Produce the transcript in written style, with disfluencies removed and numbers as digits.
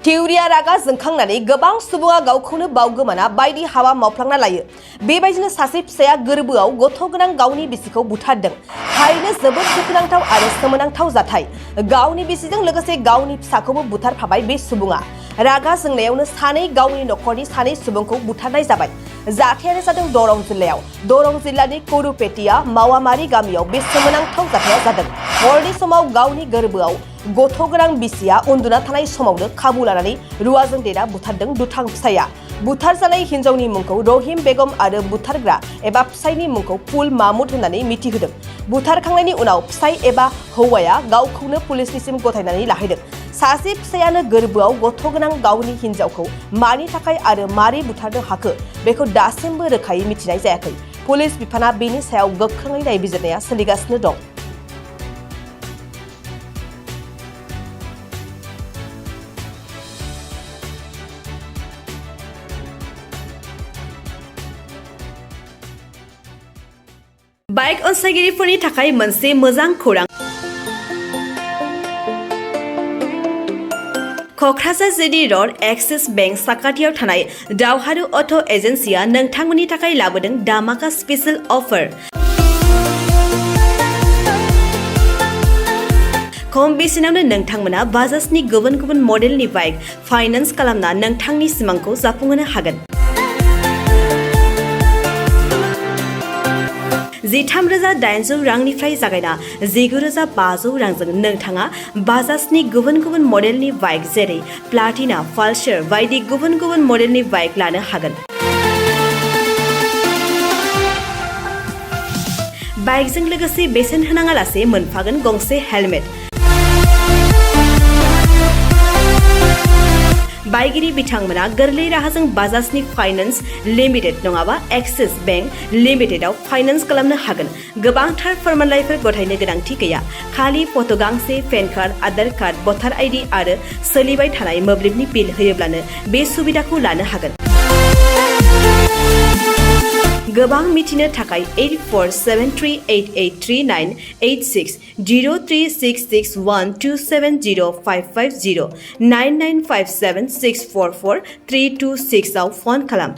थिउरिया रागा जोंखांनानै गोबां सुबुङा गावखौनो बावगोमाना बायदि हाबा मावफ्लांना लायो। बेबायदिनो सासे फिसाया गोरबोआव गथ' गोनां गावनि बिसिखौ बुथारदों। थारैनो जोबोद दुखुनांथाव आरो सोमोनांथाव जाथाय। गावनि बिसिजों लोगोसे गावनि फिसाखौबो बुथारफाबाय बे सुबुङा। रागा जोंनायावनो गावनि नखरनि सानै सुबुंखौ बुथारनाय जाबाय। जाथायानो जादों दरं जिल्लायाव। दरं जिल्लानि करुपेटिया मावामारि गामियाव बे सोमोनांथाव जाथाया जादों। हरनि समाव गावनि गोरबोआव गथ' गोनां बिसिया उन्दुना थानाय समावनो खाबु लानानै रुवाजों देना बुथारदों दुथां फिसाया। बुथारजानाय हिन्जावनि मुंखौ रहिम बेगम आरो बुथारग्रा एबा फिसायनि मुंखौ फुल मामुद होननानै मिथिहोदों। बुथारखांनायनि उनाव फिसाय एबा हौवाया गावखौनो पुलिसनिसिम गथायनानै लाहैदों। सासे फिसायानो गोरबोआव गथ' गोनां गावनि हिन्जावखौ मानि थाखाय आरो मारै बुथारनो हाखो बेखौ दासिमबो रोखायै मिथिनाय जायाखै। पुलिस बिफाना बेनि सायाव गोख्रोङै नायबिजिरनाया सोलिगासिनो दं। बाइक अनसायगिरिफोरनि थाखाय मोनसे मोजां खौरां। Kokrajhar GD road axis bank साखाथियाव थानाय दावहारु अट' एजेन्सिया नोंथांमोननि थाखाय लाबोदों धामाका स्पेशेल अफार। खम बेसेनावनो नोंथांमोना बाजाजनि गुबुन गुबुन मडेलनि बाइक फाइनान्स खालामना नोंथांनि सिमांखौ जाफुंहोनो हागोन। 13,800 रांनिफ्राय जागायना 19,500 रांजों नोंथाङा बाजाजनि गुबुन गुबुन मडेलनि बाइक जेरै प्लाटिना, पालसार बायदि गुबुन गुबुन मडेलनि बाइक लानो हागोन। बाइकजों लोगोसे बेसेन होनाङालासे मोनफागोन गंसे हेलमेट। बाइगिरि बिथांमोना गोरलै राहाजों बाजाजनि फाइनान्स लिमिटेड नङाबा एक्सिस बेंक लिमिटेडआव फाइनान्स खालामनो हागोन। गोबांथार फोरमानलाइफोर गथायनो गोनांथि गैया। खालि फट' गांसे, पेन कार्ड, आधार कार्ड, भटार आइडि आरो सोलिबाय थानाय मोब्लिबनि बिल होयोब्लानो बे सुबिदाखौ लानो हागोन। गोबां मिथिनो थाखाय 8473883986 03661270550 9957644326 आव फन खालाम।